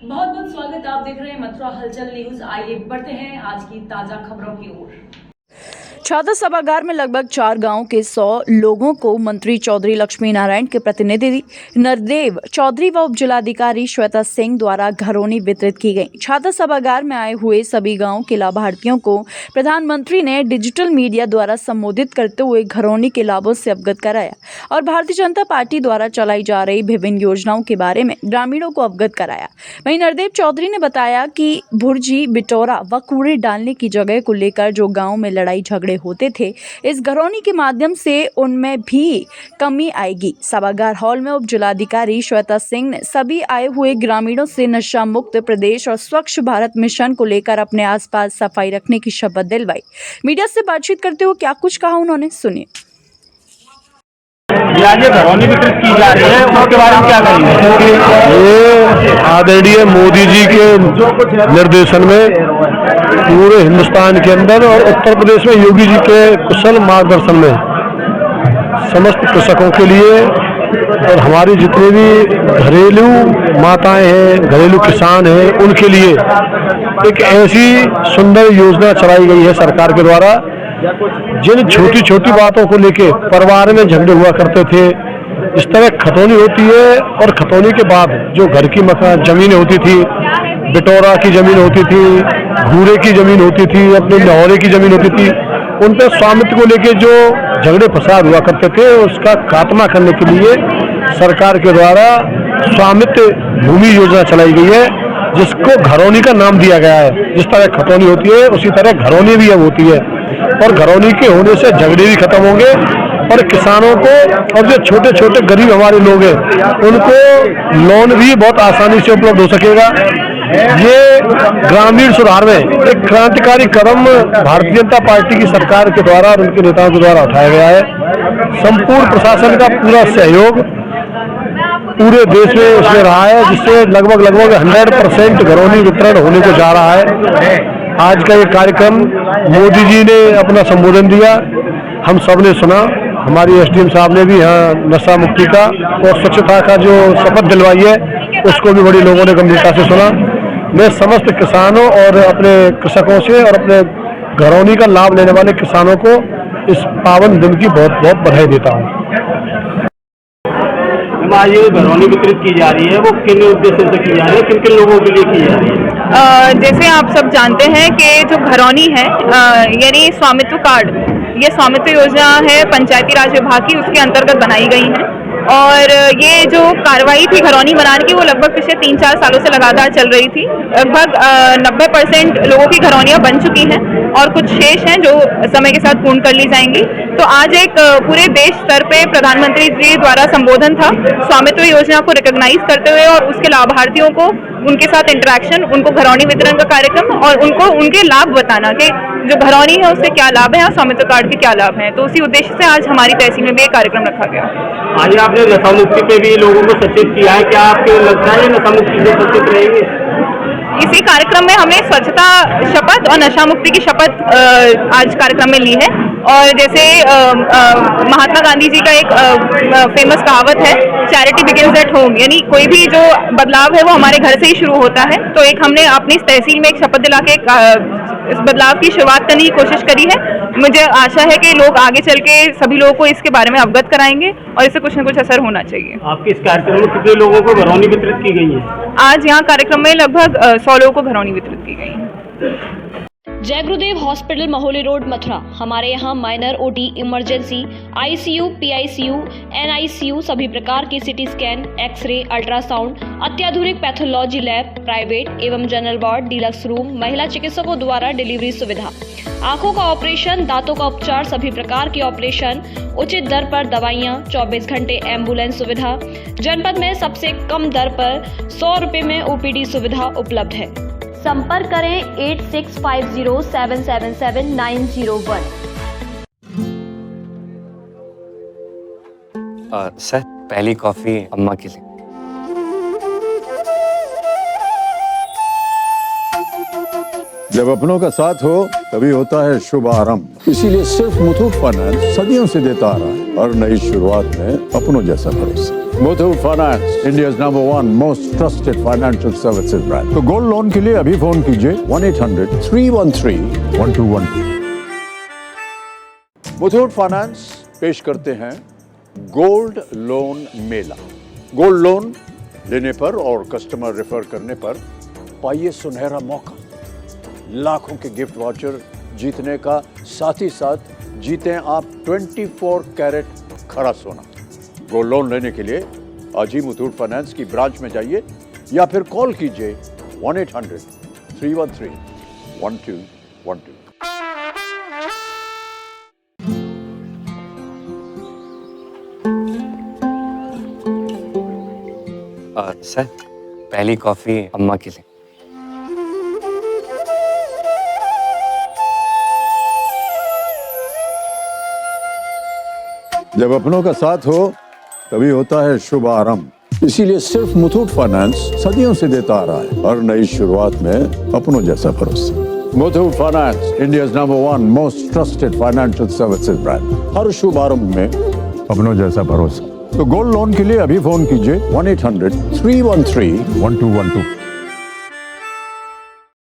बहुत बहुत स्वागत। आप देख रहे हैं मथुरा हलचल न्यूज। आइए बढ़ते हैं आज की ताजा खबरों की ओर। छात्र सभागार में लगभग 4 गांव के 100 लोगों को मंत्री चौधरी लक्ष्मी नारायण के प्रतिनिधि नरदेव चौधरी व उप जिलाधिकारी श्वेता सिंह द्वारा घरौनी वितरित की गई। छात्र सभागार में आए हुए सभी गांव के लाभार्थियों को प्रधानमंत्री ने डिजिटल मीडिया द्वारा संबोधित करते हुए घरौनी के लाभों से अवगत कराया और भारतीय जनता पार्टी द्वारा चलाई जा रही विभिन्न योजनाओं के बारे में ग्रामीणों को अवगत कराया। वहीं नरदेव चौधरी ने बताया कि भुर्जी, बिटौरा व कूड़े डालने की जगह को लेकर जो गाँव में लड़ाई झगड़े होते थे, इस घरौनी के माध्यम से उनमें भी कमी आएगी। सभागार हॉल में उप जिलाधिकारी श्वेता सिंह ने सभी आए हुए ग्रामीणों से नशा मुक्त प्रदेश और स्वच्छ भारत मिशन को लेकर अपने आसपास सफाई रखने की शपथ दिलवाई। मीडिया से बातचीत करते हुए क्या कुछ कहा उन्होंने, सुनिए। आज ये घरौनी वितरित की जा रही है, उसके बारे में क्या कहेंगे? ये आदरणीय मोदी जी के निर्देशन में पूरे हिंदुस्तान के अंदर और उत्तर प्रदेश में योगी जी के कुशल मार्गदर्शन में समस्त कृषकों के लिए और हमारी जितने भी घरेलू माताएं हैं, घरेलू किसान हैं, उनके लिए एक ऐसी सुंदर योजना चलाई गई है सरकार के द्वारा। जिन छोटी छोटी बातों को लेके परिवार में झगड़े हुआ करते थे, इस तरह खतौनी होती है और खतौनी के बाद जो घर की जमीनें होती थी, बिटौरा की जमीन होती थी, घूरे की जमीन होती थी, अपने लाहौरे की जमीन होती थी, उन पर स्वामित्व को लेके जो झगड़े फसाद हुआ करते थे, उसका खात्मा करने के लिए सरकार के द्वारा स्वामित्व भूमि योजना चलाई गई है, जिसको घरौनी का नाम दिया गया है। जिस तरह खतौनी होती है उसी तरह घरौनी भी अब होती है और घरौनी के होने से झगड़े भी खत्म होंगे और किसानों को और जो छोटे छोटे गरीब हमारे लोग हैं उनको लोन भी बहुत आसानी से उपलब्ध हो सकेगा। ये ग्रामीण सुधार में एक क्रांतिकारी कदम भारतीय जनता पार्टी की सरकार के द्वारा और उनके नेताओं के द्वारा उठाया गया है। संपूर्ण प्रशासन का पूरा सहयोग पूरे देश में इसमें रहा है, जिससे लगभग 100% घरौनी वितरण होने को जा रहा है। आज का ये कार्यक्रम मोदी जी ने अपना संबोधन दिया, हम सब ने सुना। हमारी एसडीएम साहब ने भी यहाँ नशा मुक्ति का और स्वच्छता का जो शपथ दिलवाई है उसको भी बड़ी लोगों ने गंभीरता से सुना। मैं समस्त किसानों और अपने कृषकों से और अपने घरौनी का लाभ लेने वाले किसानों को इस पावन दिन की बहुत बहुत बधाई देता हूँ। आज ये घरौनी वितरित की जा रही है, वो किन उद्देश्य से की जा रही है, किन किन लोगों के लिए की जा रही है? जैसे आप सब जानते हैं कि जो घरौनी है यानी स्वामित्व कार्ड, ये स्वामित्व योजना है पंचायती राज विभाग की, उसके अंतर्गत बनाई गई है। और ये जो कार्रवाई थी घरौनी बनाने की वो लगभग पिछले 3-4 सालों से लगातार चल रही थी। लगभग 90% लोगों की घरौनियां बन चुकी हैं और कुछ शेष हैं जो समय के साथ पूर्ण कर ली जाएंगी। तो आज एक पूरे देश स्तर पे प्रधानमंत्री जी द्वारा संबोधन था स्वामित्व योजना को रिकॉग्नाइज करते हुए और उसके लाभार्थियों को उनके साथ इंटरेक्शन, उनको घरौनी वितरण का कार्यक्रम और उनको उनके लाभ बताना कि जो घरौनी है उससे क्या लाभ है और स्वामित्व कार्ड के क्या लाभ हैं। तो उसी उद्देश्य से आज हमारी तहसील में भी एक कार्यक्रम रखा गया। आज आपने नशा मुक्ति पे भी लोगों को सचेत किया है, क्या आपको लगता है नशा मुक्ति से सचेत रहेंगे? इसी कार्यक्रम में हमने स्वच्छता शपथ और नशा मुक्ति की शपथ आज कार्यक्रम में ली है। और जैसे महात्मा गांधी जी का एक फेमस कहावत है, चैरिटी बिगिंस एट होम, यानी कोई भी जो बदलाव है वो हमारे घर से ही शुरू होता है। तो एक हमने अपनी तहसील में एक शपथ दिला के इस बदलाव की शुरुआत करने की कोशिश करी है। मुझे आशा है कि लोग आगे चल के सभी लोगों को इसके बारे में अवगत कराएंगे और इससे कुछ न कुछ असर होना चाहिए। आपके इस कार्यक्रम में कितने लोगों को घरौनी वितरित की गई है? आज यहाँ कार्यक्रम में लगभग 100 लोगों को घरौनी वितरित की गई है। जय गुरुदेव हॉस्पिटल महोली रोड मथुरा। हमारे यहाँ minor, OT, emergency, ICU, PICU, NICU, सभी प्रकार के सिटी स्कैन, एक्सरे, अल्ट्रासाउंड, अत्याधुनिक पैथोलॉजी लैब, प्राइवेट एवं जनरल वार्ड, डिलक्स रूम, महिला चिकित्सकों द्वारा डिलीवरी सुविधा, आंखों का ऑपरेशन, दांतों का उपचार, सभी प्रकार के ऑपरेशन, उचित दर पर दवाइयाँ, 24 घंटे एम्बुलेंस सुविधा। जनपद में सबसे कम दर पर 100 रुपये में ओपीडी सुविधा उपलब्ध है। संपर्क करें 8650777901। सर, पहली कॉफी अम्मा के लिए। जब अपनों का साथ हो तभी होता है शुभ आरंभ। इसीलिए सिर्फ मुथूट फाइनेंस सदियों से देता आ रहा है और नई शुरुआत में अपनों जैसा भरोसा। Muthoot Finance, India's #1 most trusted financial services brand. तो गोल्ड लोन के लिए अभी फोन कीजिए 1-800-313-1212। मुथूट फाइनेंस पेश करते हैं गोल्ड लोन मेला। गोल्ड लोन लेने पर और कस्टमर रेफर करने पर पाइए सुनहरा मौका, लाखों के गिफ्ट वाउचर जीतने का, साथ ही साथ जीतें आप 24 कैरेट खरा सोना। गोल्ड लोन लेने के लिए आज ही मुथूट फाइनेंस की ब्रांच में जाइए या फिर कॉल कीजिए 1-800-313-1212। सर पहली कॉफी अम्मा के लिए। जब अपनों का साथ हो तभी होता है शुभ आरंभ। इसीलिए सिर्फ मुथूट फाइनेंस सदियों से देता आ रहा है हर नई शुरुआत में अपनों जैसा भरोसा। Muthoot Finance, India's #1 most trusted financial services brand. हर शुभ आरंभ में अपनों जैसा भरोसा। तो गोल्ड लोन के लिए अभी फोन कीजिए 1-800-313-1212।